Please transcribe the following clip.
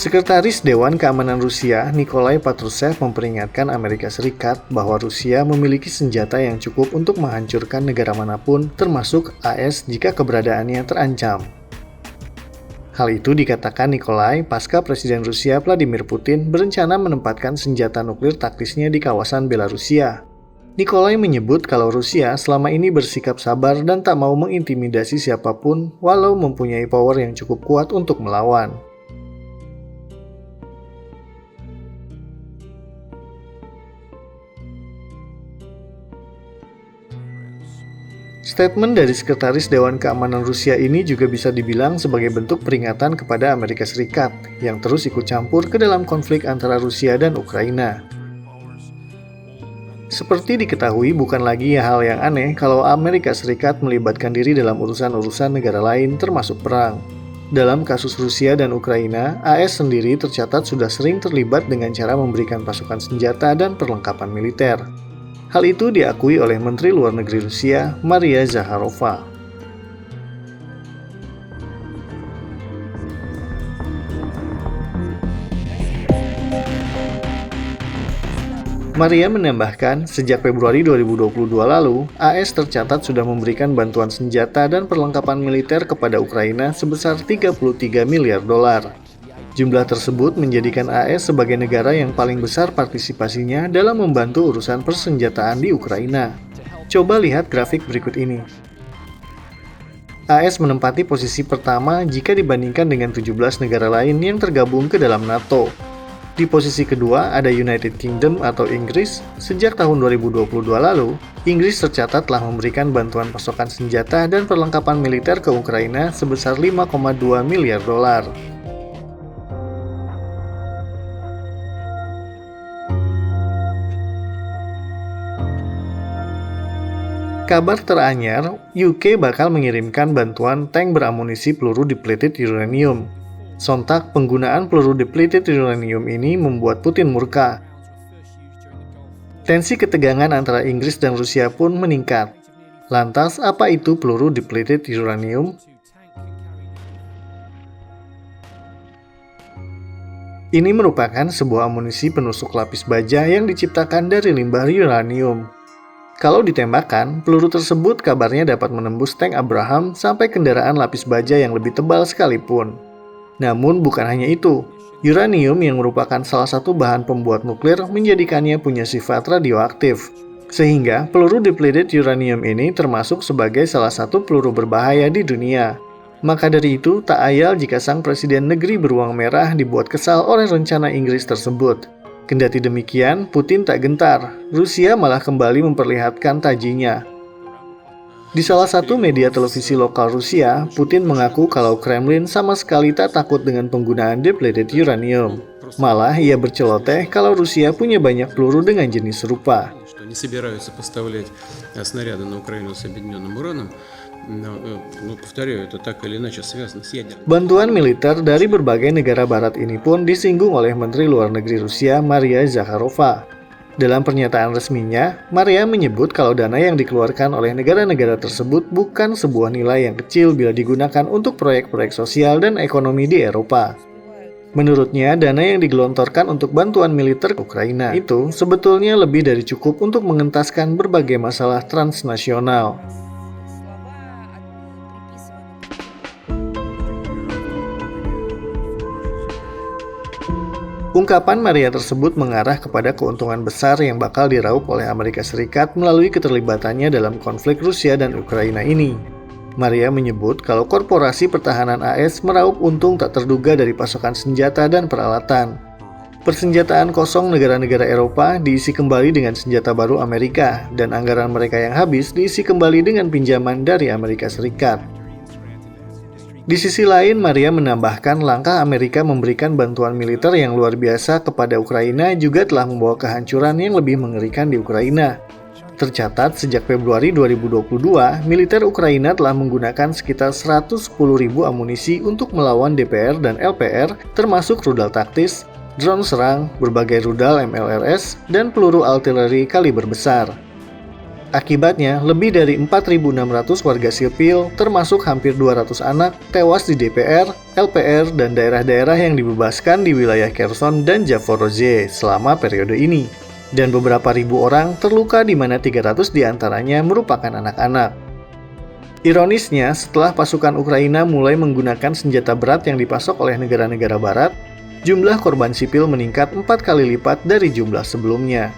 Sekretaris Dewan Keamanan Rusia, Nikolai Patrushev, memperingatkan Amerika Serikat bahwa Rusia memiliki senjata yang cukup untuk menghancurkan negara manapun, termasuk AS jika keberadaannya terancam. Hal itu dikatakan Nikolai pasca Presiden Rusia Vladimir Putin berencana menempatkan senjata nuklir taktisnya di kawasan Belarusia. Nikolai menyebut kalau Rusia selama ini bersikap sabar dan tak mau mengintimidasi siapapun walau mempunyai power yang cukup kuat untuk melawan. Statement dari Sekretaris Dewan Keamanan Rusia ini juga bisa dibilang sebagai bentuk peringatan kepada Amerika Serikat yang terus ikut campur ke dalam konflik antara Rusia dan Ukraina. Seperti diketahui, bukan lagi hal yang aneh kalau Amerika Serikat melibatkan diri dalam urusan-urusan negara lain termasuk perang. Dalam kasus Rusia dan Ukraina, AS sendiri tercatat sudah sering terlibat dengan cara memberikan pasukan senjata dan perlengkapan militer. Hal itu diakui oleh Menteri Luar Negeri Rusia, Maria Zakharova. Maria menambahkan, sejak Februari 2022 lalu, AS tercatat sudah memberikan bantuan senjata dan perlengkapan militer kepada Ukraina sebesar 33 miliar dolar. Jumlah tersebut menjadikan AS sebagai negara yang paling besar partisipasinya dalam membantu urusan persenjataan di Ukraina. Coba lihat grafik berikut ini. AS menempati posisi pertama jika dibandingkan dengan 17 negara lain yang tergabung ke dalam NATO. Di posisi kedua ada United Kingdom atau Inggris. Sejak tahun 2022 lalu, Inggris tercatat telah memberikan bantuan pasokan senjata dan perlengkapan militer ke Ukraina sebesar 5,2 miliar dolar. Kabar teranyar, UK bakal mengirimkan bantuan tank beramunisi peluru depleted uranium. Sontak, penggunaan peluru depleted uranium ini membuat Putin murka. Tensi ketegangan antara Inggris dan Rusia pun meningkat. Lantas, apa itu peluru depleted uranium? Ini merupakan sebuah amunisi penusuk lapis baja yang diciptakan dari limbah uranium. Kalau ditembakkan, peluru tersebut kabarnya dapat menembus tank Abraham sampai kendaraan lapis baja yang lebih tebal sekalipun. Namun bukan hanya itu, uranium yang merupakan salah satu bahan pembuat nuklir menjadikannya punya sifat radioaktif. Sehingga peluru depleted uranium ini termasuk sebagai salah satu peluru berbahaya di dunia. Maka dari itu, tak ayal jika sang presiden negeri beruang merah dibuat kesal oleh rencana Inggris tersebut. Kendati demikian, Putin tak gentar. Rusia malah kembali memperlihatkan tajinya. Di salah satu media televisi lokal Rusia, Putin mengaku kalau Kremlin sama sekali tak takut dengan penggunaan depleted uranium. Malah ia berceloteh kalau Rusia punya banyak peluru dengan jenis serupa. Bantuan militer dari berbagai negara barat ini pun disinggung oleh Menteri Luar Negeri Rusia, Maria Zakharova. Dalam pernyataan resminya, Maria menyebut kalau dana yang dikeluarkan oleh negara-negara tersebut bukan sebuah nilai yang kecil bila digunakan untuk proyek-proyek sosial dan ekonomi di Eropa. Menurutnya, dana yang digelontorkan untuk bantuan militer ke Ukraina itu sebetulnya lebih dari cukup untuk mengentaskan berbagai masalah transnasional. Ungkapan Maria tersebut mengarah kepada keuntungan besar yang bakal diraup oleh Amerika Serikat melalui keterlibatannya dalam konflik Rusia dan Ukraina ini. Maria menyebut kalau korporasi pertahanan AS meraup untung tak terduga dari pasokan senjata dan peralatan. Persenjataan kosong negara-negara Eropa diisi kembali dengan senjata baru Amerika, dan anggaran mereka yang habis diisi kembali dengan pinjaman dari Amerika Serikat. Di sisi lain, Maria menambahkan langkah Amerika memberikan bantuan militer yang luar biasa kepada Ukraina juga telah membawa kehancuran yang lebih mengerikan di Ukraina. Tercatat sejak Februari 2022, militer Ukraina telah menggunakan sekitar 110.000 amunisi untuk melawan DPR dan LPR, termasuk rudal taktis, drone serang, berbagai rudal MLRS, dan peluru artileri kaliber besar. Akibatnya, lebih dari 4.600 warga sipil, termasuk hampir 200 anak, tewas di DPR, LPR, dan daerah-daerah yang dibebaskan di wilayah Kherson dan Zaporozhye selama periode ini. Dan beberapa ribu orang terluka di mana 300 diantaranya merupakan anak-anak. Ironisnya, setelah pasukan Ukraina mulai menggunakan senjata berat yang dipasok oleh negara-negara barat, jumlah korban sipil meningkat 4 kali lipat dari jumlah sebelumnya.